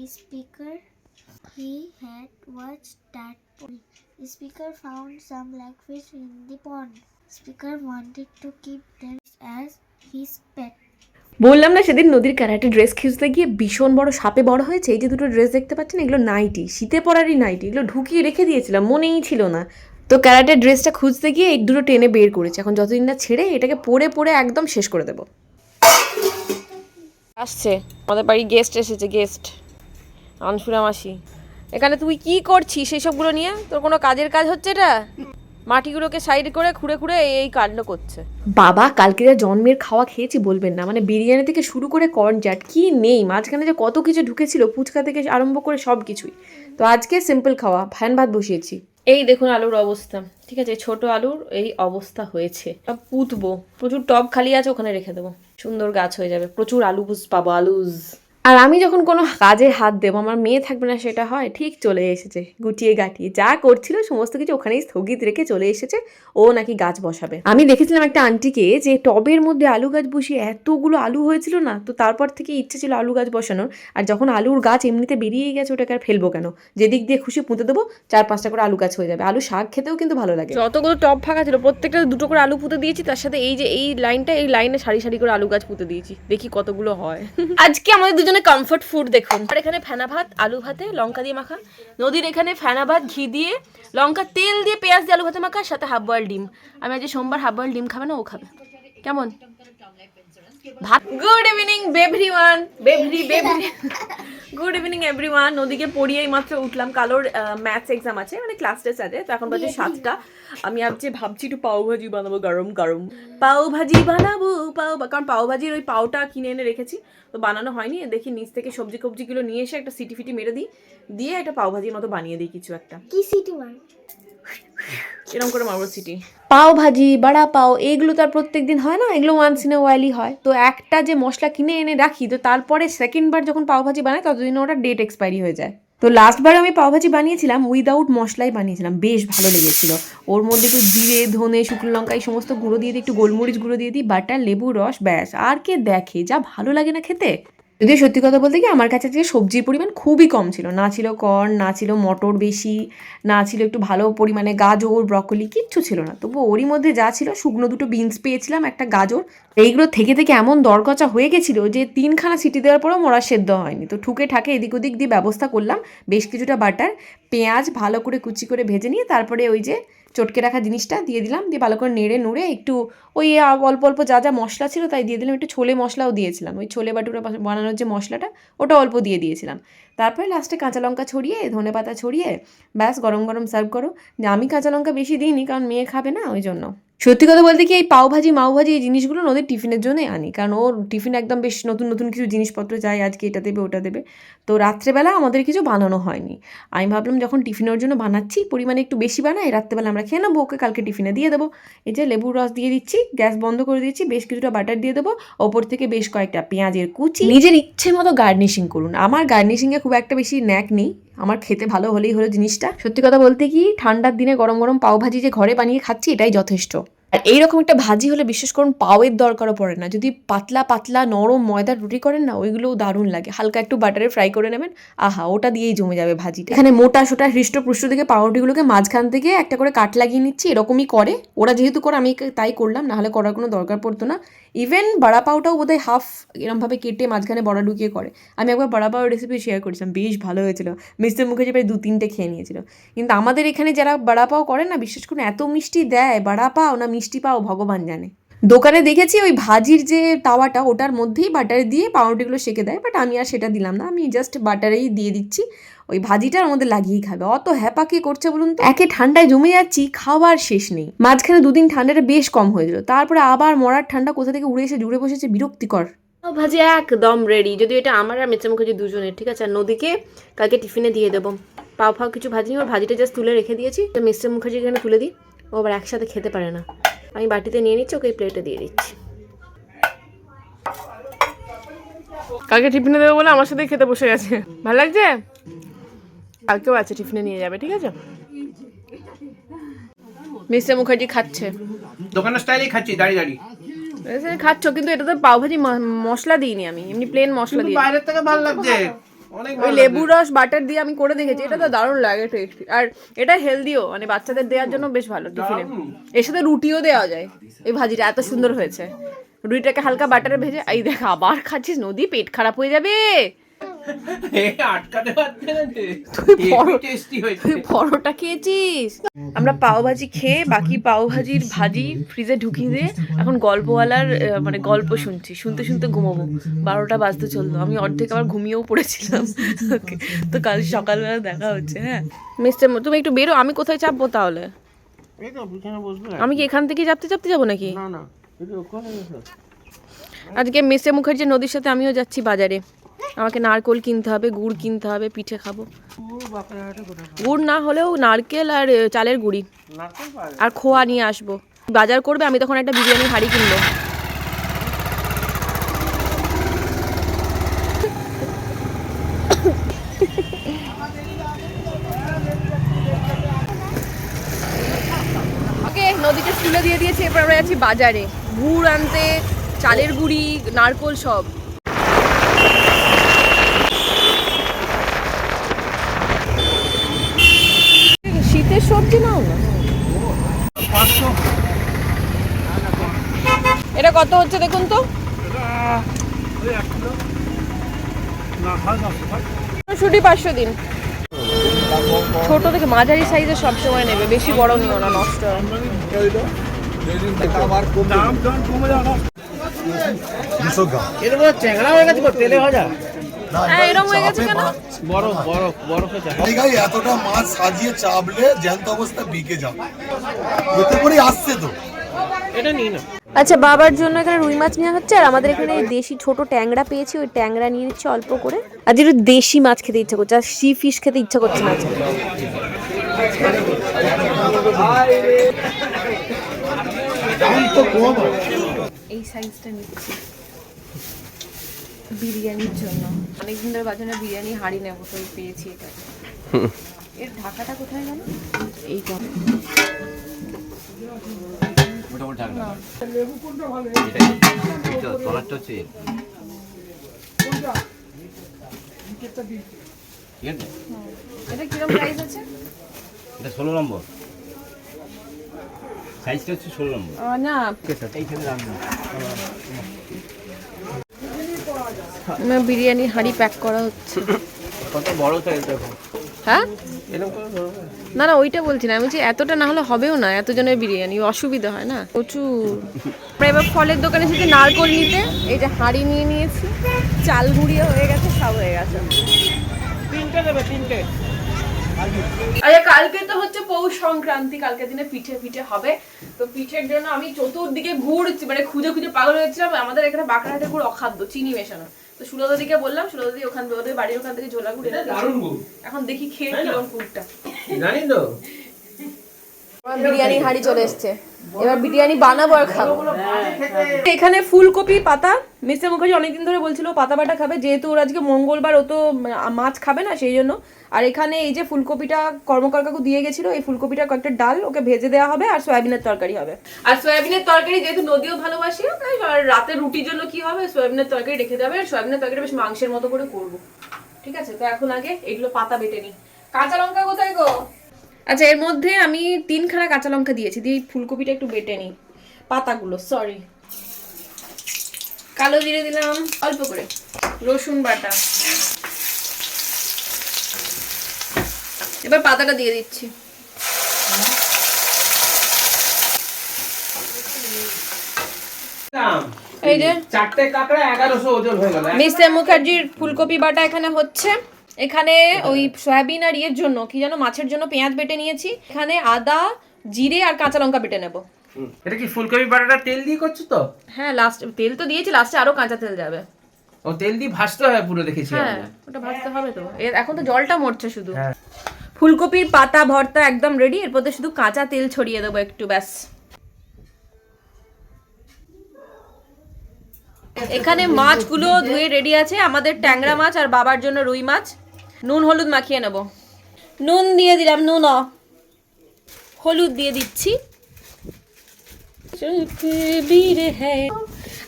speaker. He had watched that pond. Speaker found some blackfish in the pond. Speaker wanted to keep them as his pet. বললাম না সেদিন নদীর karate dress খুঁজতে গিয়ে ভীষণ বড় সাপে বড় হয়েছে। এই যে দুটো ড্রেস দেখতে পাচ্ছেন, এগুলো নাইটি, শীতে পরারই নাইটি। এগুলো ঢুকিয়ে রেখে দিয়েছিলাম, মনেই ছিল না। তো ক্যারাটে ড্রেসটা খুঁজতে গিয়ে এই দুটো টেনে বের করেছি। এখন যতদিন না ছেড়ে এটাকে পরে পরে একদম শেষ করে দেবো। আসছে আমাদের বাড়ি গেস্ট এসেছে, গেস্ট আনসুরা মাসি। এখানে তুই কি করছিস সেই সবগুলো নিয়ে? তোর কোনো কাজের কাজ হচ্ছে এটা? মাটিগুলোকে সাইড করে খুঁড়ে খুঁড়ে এই কাণ্ড করছে। বাবা কালকে যা জন্মের খাওয়া খেয়েছি বলবেন না, মানে বিরিয়ানি থেকে শুরু করে কর্ন চাট কি নেই, মাঝখানে যে কত কিছু ঢুকেছিল, ফুচকা থেকে আরম্ভ করে সব কিছুই। তো আজকে সিম্পল খাওয়া, ফ্যান ভাত বসিয়েছি। এই দেখুন আলুর অবস্থা, ঠিক আছে, ছোট আলুর এই অবস্থা হয়েছে। পুঁতবো, প্রচুর টব খালি আছে, ওখানে রেখে দেবো, সুন্দর গাছ হয়ে যাবে, প্রচুর আলু পাবো, আলুজ। আর আমি যখন কোনো কাজে হাত দেবো, আমার মেয়ে থাকবে না সেটা হয়, ঠিক চলে এসেছে গুটিয়ে গাটিয়ে, যা করছিল সমস্ত কিছু ওখানেই স্থগিত রেখে চলে এসেছে। ও নাকি গাছ বসাবে। আমি দেখেছিলাম একটা আন্টিকে যে টবের মধ্যে আলু গাছ বসিয়ে এতগুলো আলু হয়েছিল না, তো তারপর থেকে ইচ্ছে ছিল আলু গাছ বসানোর। আর যখন আলুর গাছ এমনিতে বেরিয়ে গেছে, ওটাকে আর ফেলবো কেন, যেদিক দিয়ে খুশি পুঁতে দেবো, 4-5টা করে আলু গাছ হয়ে যাবে। আলু শাক খেতেও কিন্তু ভালো লাগে। যতগুলো টব ফাঁকা ছিল প্রত্যেকটা দুটো করে আলু পুঁতে দিয়েছি, তার সাথে এই যে এই লাইনটা, এই লাইনে সারি সারি করে আলু গাছ পুঁতে দিয়েছি, দেখি কতগুলো হয়। আজকে আমাদের দুজনে কমফর্ট ফুড দেখুন। আর এখানে ফেনা ভাত, আলু ভাতে লঙ্কা দিয়ে মাখা। নদীর এখানে ফেনা ভাত ঘি দিয়ে, লঙ্কা তেল দিয়ে, পেঁয়াজ দিয়ে আলু ভাতে মাখা, সাথে হাফ বয়েল ডিম। আমি আজ সোমবার হাফ বয়েল ডিম খাবে না, ও খাবে। কেমন ভাত? Good evening everyone, good evening everyone. নদীকে পড়িয়েই মাত্র উঠলাম, কালোর ম্যাথস এক্সাম আছে, মানে ক্লাস টেস্ট আছে। তো এখন বাজে 7টা। আমি ভাবছি একটু পাওভাজি বানাবো, গরম গরম পাওভাজি বানাবো। কারণ পাওভাজির ওই পাওটা কিনে এনে রেখেছি, তো বানানো হয়নি। দেখি নিচ থেকে সবজি কবজিগুলো নিয়ে এসে একটা সিটি ফিটি মেরে দিই, দিয়ে একটা পাওভাজির মতো বানিয়ে দিই কিছু একটা। কি সিটি মার? এরকম করে মারবো সিটি। পাও ভাজি, বড়া পাও, এগুলো তো আর প্রত্যেক দিন হয় না, এগুলো ওয়ান্স ইন এ ওয়াইলই হয়। তো একটা যে মশলা কিনে এনে রাখি, তো তারপরে সেকেন্ড বার যখন পাও ভাজি বানাই, ততদিন ওটা ডেট এক্সপায়ারি হয়ে যায়। তো লাস্টবার আমি পাও ভাজি বানিয়েছিলাম উইদাউট মশলাই বানিয়েছিলাম, বেশ ভালো লেগেছিল। ওর মধ্যে একটু জিরে, ধনে, শুকনো লঙ্কা এই সমস্ত গুঁড়ো দিয়ে দিই, একটু গোলমরিচ গুঁড়ো দিয়ে দিই, বাটার, লেবু রস, ব্যাস। আর কে দেখে, যা ভালো লাগে না খেতে। যদিও সত্যি কথা বলতে কি, আমার কাছে যে সবজির পরিমাণ খুবই কম ছিল, না ছিল কর্ন, না ছিল মটর বেশি, না ছিল একটু ভালো পরিমাণে গাজর, ব্রকলি, কিচ্ছু ছিল না। তবু ওরই মধ্যে যা ছিল, শুকনো দুটো বিনস পেয়েছিলাম, একটা গাজর, এইগুলো থেকে থেকে এমন দরকচা হয়ে গেছিলো যে 3খানা সিটি দেওয়ার পরেও মরা সেদ্ধ হয়নি। তো ঠুকে ঠাকে এদিক ওদিক দিয়ে ব্যবস্থা করলাম, বেশ কিছুটা বাটার, পেঁয়াজ ভালো করে কুচি করে ভেজে নিয়ে তারপরে ওই যে চটকে রাখা জিনিসটা দিয়ে দিলাম, দিয়ে ভালো করে নেড়ে নুড়ে একটু ওই অল্প অল্প যা যা মশলা ছিল তাই দিয়ে দিলাম, একটু ছোলে মশলাও দিয়েছিলাম, ওই ছোলে বাটুরা বানানোর যে মশলাটা, ওটা অল্প দিয়ে দিয়েছিলাম। তারপরে লাস্টে কাঁচা লঙ্কা ছড়িয়ে, ধনে পাতা ছড়িয়ে, ব্যাস গরম গরম সার্ভ করো। আমি কাঁচা লঙ্কা বেশি দিইনি, কারণ মেয়ে খাবে না, ওই জন্য। সত্যি কথা বলতে কি, এই পাওভাজি মাওভাজি এই জিনিসগুলো ওদের টিফিনের জন্যই আনি, কারণ ওর টিফিন একদম বেশ নতুন নতুন কিছু জিনিসপত্র চাই, আজকে এটা দেবে ওটা দেবে। তো রাত্রেবেলা আমাদের কিছু বানানো হয়নি। আমি ভাবলাম যখন টিফিনের জন্য বানাচ্ছি, পরিমাণে একটু বেশি বানাই, রাত্রেবেলা আমরা খেয়ে নেবো, ওকে কালকে টিফিনে দিয়ে দেবো। এই যে লেবুর রস দিয়ে দিচ্ছি, গ্যাস বন্ধ করে দিচ্ছি, বেশ কিছুটা বাটার দিয়ে দেবো, ওপর থেকে বেশ কয়েকটা পেঁয়াজের কুচি। নিজের ইচ্ছে মতো গার্নিশিং করুন। আমার গার্নিশিংয়ে খুব একটা বেশি ন্যাক নেই, আমার খেতে ভালো হলেই হলো জিনিসটা। সত্যি কথা বলতে কি, ঠান্ডার দিনে গরম গরম পাওভাজি যে ঘরে বানিয়ে খাচ্ছি, এটাই যথেষ্ট। আর এইরকম একটা ভাজি হলে বিশ্বাস করুন পাওয়ের দরকারও পড়ে না। যদি পাতলা পাতলা নরম ময়দার রুটি করেন না, ওইগুলোও দারুণ লাগে। হালকা একটু বাটারে ফ্রাই করে নেবেন, আহা, ওটা দিয়েই জমে যাবে ভাজিটা। এখানে মোটা সোটা হৃষ্টপুষ্ট থেকে পাউরুটিগুলোকে মাঝখান থেকে একটা করে কাট লাগিয়ে নিচ্ছি, এরকমই করে ওরা, যেহেতু করে আমি তাই করলাম, নাহলে করার কোনো দরকার পড়তো না। ইভেন বড়া পাওটাও বোধহয় হাফ এরমভাবে কেটে মাঝখানে বড়া ঢুকিয়ে করে। আমি একবার বড়া পাওয়ার রেসিপি শেয়ার করেছিলাম, বেশ ভালো হয়েছিল। মিস্টার মুখার্জি প্রায় 2-3টে খেয়ে নিয়েছিল। কিন্তু আমাদের এখানে যারা বড়া পাও করে না, বিশ্বাস করুন এত মিষ্টি দেয় বড়া পাও, না মিষ্টি পাও ভগবান জানে। দোকানে দেখেছি ওই ভাজির যে তাওয়াটা, ওটার মধ্যেই বাটার দিয়ে পাউরুটিগুলো সেঁকে দেয়, বাট আমি আর সেটা দিলাম না, আমি জাস্ট বাটারেই দিয়ে দিচ্ছি। ওই ভাজিটার মধ্যে লাগিয়েই খাবে, অত হ্যাপা কে করছে বলুন তো? একে ঠান্ডায় জমে যাচ্ছি, খাওয়ার শেষ নেই। মাঝখানে 2 দিন ঠান্ডাটা বেশ কম হয়েছিল, তারপরে আবার মরার ঠান্ডা কোথা থেকে উড়ে এসে জুড়ে বসেছে, বিরক্তিকর। ভাজি একদম রেডি, যদিও এটা আমার আর মিস্টার মুখার্জি দুজনের, ঠিক আছে। আর নদীকে কালকে টিফিনে দিয়ে দেবো। পাও ফাও কিছু ভাজি, ওর ভাজিটা জাস্ট তুলে রেখে দিয়েছি, মিস্টার মুখার্জি এখানে তুলে দিই, ও আবার একসাথে খেতে পারে না। আমি বাটিতে নিয়ে নিচ্ছি, ওকে প্লেটে দিয়ে দিচ্ছি। কালকে টিফিনে দেবো বলে আমার সাথে খেতে বসে গেছে, ভালো লাগছে। কালকেও আছে, টিফিনে নিয়ে যাবে, ঠিক আছে। মিস্টার মুখার্জি খাচ্ছে, দোকানের স্টাইলেই খাচ্ছি, দাঁড়িয়ে দাঁড়িয়ে খাচ্ছ, কিন্তু এটা তো পাওভাজি মশলা দিইনি আমি, এমনি প্লেন মশলা দিই। বাইরের থেকে ভালো লাগছে, অনেক ওই ভালো লেবু রস বাটার দিয়ে আমি করে দেখেছি, এটা তো দারুণ লাগে টেস্ট, আর এটা হেলদিও, মানে বাচ্চাদের দেওয়ার জন্য বেশ ভালো টিফিনে। এর সাথে রুটিও দেওয়া যায়। এই ভাজিটা এত সুন্দর হয়েছে, রুটিটাকে হালকা বাটারে ভেজে, এই দেখ আবার খাচ্ছিস, নদী পেট খারাপ হয়ে যাবে। আটকাতে পারছে না যে টেস্টি হয়েছে। তুই পরোটা খেয়েছিস? আমরা পাও ভাজি খেয়ে বাকি পাও ভাজির ভাজি ফ্রিজে ঢুকিয়ে দিয়ে এখন গল্পওয়ালার মানে গল্প শুনছি, শুনতে শুনতে ঘুমাবো। 12টা বাজতে চললো, আমি অর্ধেক আবার ঘুমিয়েও পড়েছিলাম। ওকে, তো কাল সকালবেলা দেখা হচ্ছে। হ্যাঁ মিস্টার, তুমি একটু বেরো, আমি কোথায় চাপবো তাহলে? এই তো বিছানা বসবে। আমি কি এখান থেকে চাপতে চাপতে যাবো নাকি? না না, এই তো ওখানে এসো। আজকে মিস্টার মুখার্জি নদীর সাথে আমিও যাচ্ছি বাজারে। আমাকে নারকেল কিনতে হবে, গুড় কিনতে হবে, পিঠে খাবো। গুড় না হলেও নারকেল আর চালের গুঁড়ি নারকেল পাওয়া যায়? আর খোয়া নিয়ে আসবো। বাজার করবে, আমি তখন একটা বিরিয়ানি হাঁড়ি কিনবো। ওকে, নদীতে তুলে দিয়ে দিয়েছে, এরপর আমরা যাচ্ছি বাজারে গুড় আনতে, চালের গুঁড়ি, নারকেল সব। শীতের সবজি নাও না। এটা কত হচ্ছে দেখুন তো? শুধু 500 দিন। ছোট থেকে মাঝারি সাইজের সবসময় নেবে, বেশি বড় নিও না, নষ্ট হয়। এটা তো চ্যাংড়া হয়ে গেছে, তেলে ভাজা। হ্যাঁ এরকম হয়ে গেছে কেন? বরফ বরফ বরফ হয়ে যায়। এই গাই এতটা মাছ সাজিয়ে চাপলে জ্যান্ত অবস্থা বিকে যাবে, এতে করে আসছে তো। এটা নিই না। আচ্ছা, বাবার জন্য এখানে রুই মাছ নেওয়া হচ্ছে, আর আমাদের এখানে দেশি ছোট ট্যাংরা পেয়েছি, ওই ট্যাংরা নিয়ে নিচ্ছি অল্প করে। আজ একটু দেশি মাছ খেতে ইচ্ছা করছে, আর সি ফিশ খেতে ইচ্ছা করছে না আজকে। এই সাইজটা নিচ্ছি বিরিয়ানির জন্য, অনেকদিন ধরে বাজারে বিরিয়ানি হাঁড়ি নেবো, তো পেয়েছি এটা। এর ঢাকাটা কোথায় গেল? এইটা এটা কিরকম প্রাইস আছে? এটা 16 নম্বর সাইজটা হচ্ছে 16 নম্বর। না এইখানে দাম নেই। না, বিরিয়ানি হাঁড়ি প্যাক করা হচ্ছে। কত বড় সাইজ দেখো। হ্যাঁ এরকম করে বড়। না না, ওইটা বলছি না, আমি বলছি এতটা না হলে হবেও না, এতজনের বিরিয়ানি অসুবিধা হয় না প্রচুর। আমরা এবার ফলের দোকানে এসেছি নারকল নিতে, এই যে হাঁড়ি নিয়ে নিয়েছি, চাল গুঁড়িয়ে হয়ে গেছে, সব হয়ে গেছে। তিনটে দেবে, তিনটে। আরে কালকে তো হচ্ছে পৌষ সংক্রান্তি, কালকে দিনে পিঠে পিঠে হবে, তো পিঠের জন্য আমি চতুর্দিকে গুড় মানে খুঁজে খুঁজে পাগল হয়েছিলাম। আমাদের এখানে বাঁকড়াহাটে গুড় অখাদ্য, চিনি মেশানো। তো সুলতাদিকে বললাম, সুলতাদি ওখান ওদের বাড়ির ওখান থেকে ঝোলা গুড় এনে দিয়েছে। দারুণ গুড়। এখন দেখি খেয়ে কিরকম গুড়টা। জানি তো। বিরিয়ানি হাঁড়ি চলে এসছে, এবার বিরিয়ানি বানাবো আর খাবো। এখানে ফুলকপি পাতা, মিস্টার মুখার্জি অনেকদিন ধরে বলছিল পাতা বাটা খাবে, যেহেতু ওর আজকে মঙ্গলবার, ও তো মাছ খাবে না সেই জন্য। আর এখানে এই যে ফুলকপিটা কর্মকার কাকু দিয়ে গেছিল, এই ফুলকপিটা কয়েকটা ডাল ওকে ভেজে দেওয়া হবে, আর সয়াবিনের তরকারি হবে। আর সয়াবিনের তরকারি যেহেতু নদীও ভালোবাসি, তাই আর রাতে রুটির জন্য কি হবে, সয়াবিনের তরকারি রেখে দেবে, আর সয়াবিনের তরকারি বেশ মাংসের মতো করে করবো। ঠিক আছে, তো এখন আগে এগুলো পাতা বেটে নিই। কাঁচা লঙ্কা কোথায় গো? আচ্ছা, এর মধ্যে আমি 3খানা কাঁচা লঙ্কা দিয়েছি, দিয়ে ফুলকপিটা একটু বেটে নিই, পাতাগুলো, সরি। কালো জিরে দিলাম অল্প করে, রসুন বাটা, এবার পাতাটা দিয়ে দিচ্ছি। এই যে চারটে কাঁকড়া 1100 ওজন হয়ে গেল। মিস্টার মুখার্জির ফুলকপি বাটা এখানে হচ্ছে। এখানে ওই সয়াবিন আর ইয়ের জন্য কি যেন, মাছের জন্য পেঁয়াজ বেটে নিয়েছি, এখানে আদা, জিরে আর কাঁচা লঙ্কা বেটে নেব। এটা কি ফুলকপি বাটাটা তেল দিয়ে করছো তো? হ্যাঁ, লাস্ট তেল তো দিয়েছি, লাস্টে আরো কাঁচা তেল যাবে। ও তেল দিয়ে ভাজতে হয় পুরো, দেখেছি হ্যাঁ, আমরা। ওটা ভাজতে হবে তো, এখন তো জলটা মরছে শুধু। হ্যাঁ। ফুলকপির পাতা ভর্তা একদম রেডি, এরপর শুধু কাঁচা তেল ছড়িয়ে দেবো একটু, ব্যাস। এখানে মাছগুলো ধুয়ে রেডি আছে, আমাদের ট্যাংরা মাছ আর বাবার জন্য রুই মাছ। নুন হলুদ মাখিয়ে নেব, নুন দিয়ে দিলাম, নুন হলুদ দিয়ে দিচ্ছি।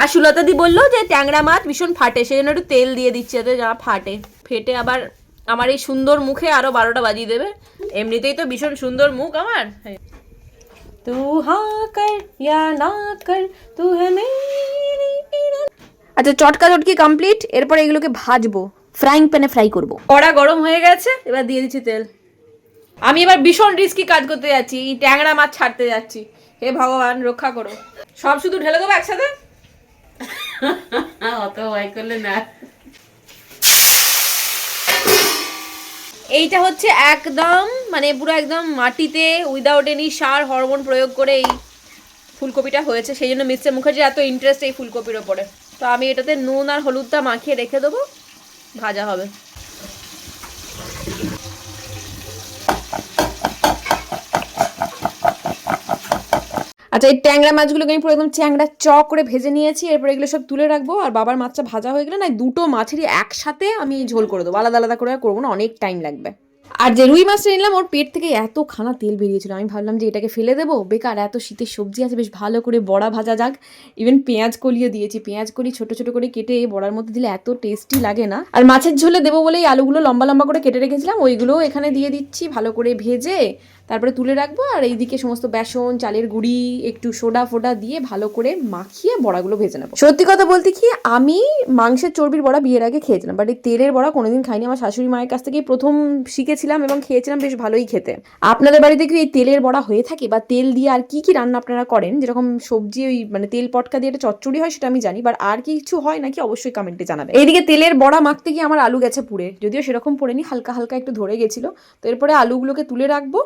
আর সুলতাদি বললো যে ট্যাংরা মাছ ভীষণ ফাটে, সেই জন্য একটু তেল দিয়ে দিচ্ছে যাতে যা ফেটে আবার আমার এই সুন্দর মুখে আরো 12টা বাজিয়ে দেবে। এমনিতেই তো ভীষণ সুন্দর মুখ আমার। তু হ্যাঁ কর ইয়া না কর তু হ্যায় মেরি। আচ্ছা, চটকা চটকি কমপ্লিট। এরপর এগুলোকে ভাজবো, ফ্রাইং প্যানে ফ্রাই করবো। কড়া গরম হয়ে গেছে, এবার দিয়ে দিচ্ছি তেল। আমি এবার ভীষণ রিস্কি কাজ করতে যাচ্ছি, ট্যাংরা মাছ ছাড়তে যাচ্ছি। হে ভগবান রক্ষা করো। সব শুধু ঢেলে দেবো একসাথে? অত ভয় করলে না। এইটা হচ্ছে একদম মানে পুরো একদম মাটিতে উইদাউট এনি সার হরমোন প্রয়োগ করে এই ফুলকপিটা হয়েছে, সেই জন্য মিস্টার মুখার্জির এত ইন্টারেস্ট এই ফুলকপির ওপরে। তো আমি এটাতে নুন আর হলুদটা মাখিয়ে রেখে দেবো, ভাজা হবে। আচ্ছা, এই ট্যাংরা মাছগুলোকে আমি পুরো একদম চ্যাংড়া করে ভেজে নিয়েছি। এরপর এগুলো সব তুলে রাখবো। আর বাবার মাছটা ভাজা হয়ে গেলে না, দুটো মাছেরই একসাথে আমি ঝোল করে দেবো, আলাদা আলাদা করে আর করবো না, অনেক টাইম লাগবে। আর যে রুই মাছটা নিলাম, ওর পেট থেকে এত খানা তেল বেরিয়েছিল, আমি ভাবলাম যে এটাকে ফেলে দেবো, বেকার, এত শীতের সবজি আছে, বেশ ভালো করে বড়া ভাজা যাক। ইভেন পেঁয়াজ কলিয়ে দিয়েছি, পেঁয়াজ কলি ছোট ছোট করে কেটে বড়ার মধ্যে দিলে এত টেস্টি লাগে না। আর মাছের ঝোলে দেবো বলে এই আলুগুলো লম্বা লম্বা করে কেটে রেখেছিলাম, ওইগুলো এখানে দিয়ে দিচ্ছি, ভালো করে ভেজে তারপরে তুলে রাখবো। আর এইদিকে সমস্ত বেসন, চালের গুঁড়ি, একটু সোডা ফোডা দিয়ে ভালো করে মাখিয়ে বড়াগুলো ভেজে নেবো। সত্যি কথা বলতে কি, আমি মাংসের চর্বির বড়া বিয়ের আগে খেয়েছিলাম, বাট এই তেলের বড়া কোনোদিন খাইনি। আমার শাশুড়ি মায়ের কাছ থেকেই প্রথম শিখেছিলাম এবং খেয়েছিলাম, বেশ ভালোই খেতে। আপনাদের বাড়িতে কি এই তেলের বড়া হয়ে থাকে, বা তেল দিয়ে আর কি কি রান্না আপনারা করেন? যেরকম সবজি ওই মানে তেল পটকা দিয়ে একটা চচ্চড়ি হয় সেটা আমি জানি, বাট আর কিছু হয় নাকি অবশ্যই কমেন্টে জানাবে। এইদিকে তেলের বড়া মাখতে গিয়ে আমার আলু গেছে পুড়ে, যদিও সেরকম পড়েনি, হালকা হালকা একটু ধরে গেছিলো। তো এরপরে আলুগুলোকে তুলে রাখবো,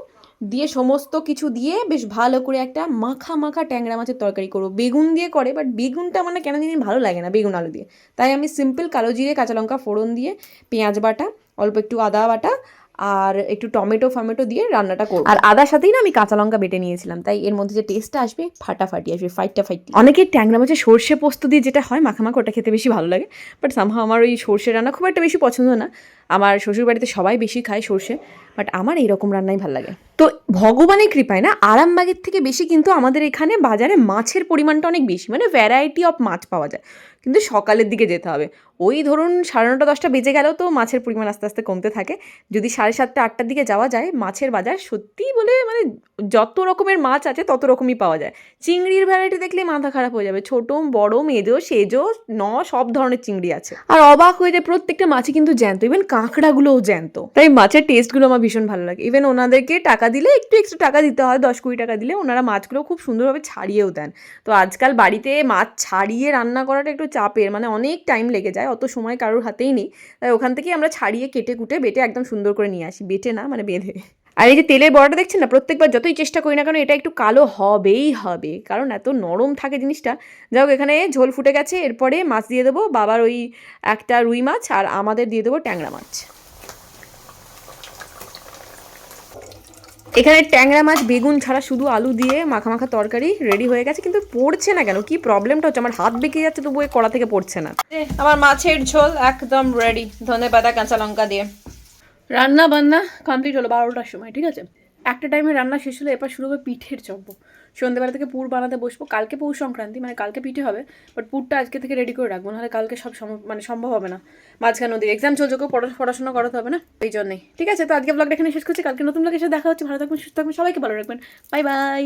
দিয়ে সমস্ত কিছু দিয়ে বেশ ভালো করে একটা মাখা মাখা ট্যাংরা মাছের তরকারি করবো। বেগুন দিয়ে করে, বাট বেগুনটা মানে কেন জানি ভালো লাগে না বেগুন আলু দিয়ে, তাই আমি সিম্পল কালো জিরে কাঁচা লঙ্কা ফোড়ন দিয়ে, পেঁয়াজ বাটা, অল্প একটু আদা বাটা আর একটু টমেটো দিয়ে রান্নাটা করবো। আর আদার সাথেই না আমি কাঁচা লঙ্কা বেটে নিয়েছিলাম, তাই এর মধ্যে যে টেস্টটা আসবে ফাটাফাটি আসবে, ফাইটটা। অনেকে ট্যাংরা মাছের সর্ষে পোস্ত দিয়ে যেটা হয় মাখামাখা, ওটা খেতে বেশি ভালো লাগে, বাট সামহাও আমার ওই সর্ষে রান্না খুব একটা বেশি পছন্দ না। আমার শ্বশুর বাড়িতে সবাই বেশি খায় সর্ষে, বাট আমার এইরকম রান্নাই ভালো লাগে। তো ভগবানের কৃপায় না, আরামবাগের থেকে বেশি কিন্তু আমাদের এখানে বাজারে মাছের পরিমাণটা অনেক বেশি, মানে ভ্যারাইটি অফ মাছ পাওয়া যায়। কিন্তু সকালের দিকে যেতে হবে, ওই ধরুন 9:30 10টা বেজে গেলেও তো মাছের পরিমাণ আস্তে আস্তে কমতে থাকে। যদি 7:30 8টার দিকে যাওয়া যায়, মাছের বাজার সত্যিই বলে মানে যত রকমের মাছ আছে তত রকমই পাওয়া যায়। চিংড়ির ভ্যারাইটি দেখলে মাথা খারাপ হয়ে যাবে, ছোটো বড় মেজো সেজো সব ধরনের চিংড়ি আছে। আর অবাক হয়ে যায়, প্রত্যেকটা মাছই কিন্তু জ্যান্ত, ইভেন কাঁকড়াগুলোও জ্যান্ত। তাই মাছের টেস্টগুলো আমার ভীষণ ভালো লাগে। ইভেন ওনাদেরকে টাকা দিলে, একটু এক্সট্রা টাকা দিতে হয়, 10-20 টাকা দিলে ওনারা মাছগুলো খুব সুন্দরভাবে ছাড়িয়েও দেন। তো আজকাল বাড়িতে মাছ ছাড়িয়ে রান্না করাটা একটু চাপের, মানে অনেক টাইম লেগে যায়, অত সময় কারোর হাতেই নেই। তাই ওখান থেকেই আমরা ছাড়িয়ে কেটে কুটে বেটে একদম সুন্দর করে নিয়ে আসি, বেটে না মানে বেঁধে। আর এই যে তেলের বড়াটা দেখছেন না, প্রত্যেকবার যতই চেষ্টা করি না কেন এটা একটু কালো হবেই হবে, কারণ এত নরম থাকে জিনিসটা। যাই হোক, এখানে ঝোল ফুটে গেছে, এরপরে মাছ দিয়ে দেবো, বাবার ওই একটা রুই মাছ আর আমাদের দিয়ে দেবো ট্যাংরা মাছ। এখানে ট্যাংরা মাছ বেগুন ছাড়া শুধু আলু দিয়ে মাখা মাখা তরকারি রেডি হয়ে গেছে, কিন্তু পড়ছে না কেন, কি প্রবলেমটা হচ্ছে? আমার হাত বেঁকে যাচ্ছে তবু এই কড়া থেকে পড়ছে না। আমার মাছের ঝোল একদম রেডি, ধনেপাতা কাঁচা লঙ্কা দিয়ে। রান্না বান্না কমপ্লিট হলো 12টার সময়, ঠিক আছে। একটা টাইমে রান্না শেষ হলো, এবার শুরু হবে পিঠের চব্য। সন্ধ্যেবেলা থেকে পুর বানাতে বসবো, কালকে পৌষ সংক্রান্তি, মানে কালকে পিঠে হবে, বাট পুরটা আজকে থেকে রেডি করে রাখবো, নাহলে কালকে সব মানে সম্ভব হবে না। মাঝখানে নদীর এক্সাম চলছে, পড়াশোনা করাতে হবে না, এই জন্যই। ঠিক আছে, তো আজকে ব্লগটা এখানে শেষ করছি, কালকে নতুন ব্লগের সাথে দেখা হচ্ছে। ভালো থাকবেন, সুস্থ থাকবেন, সবাইকে ভালো রাখবেন, বাই বাই।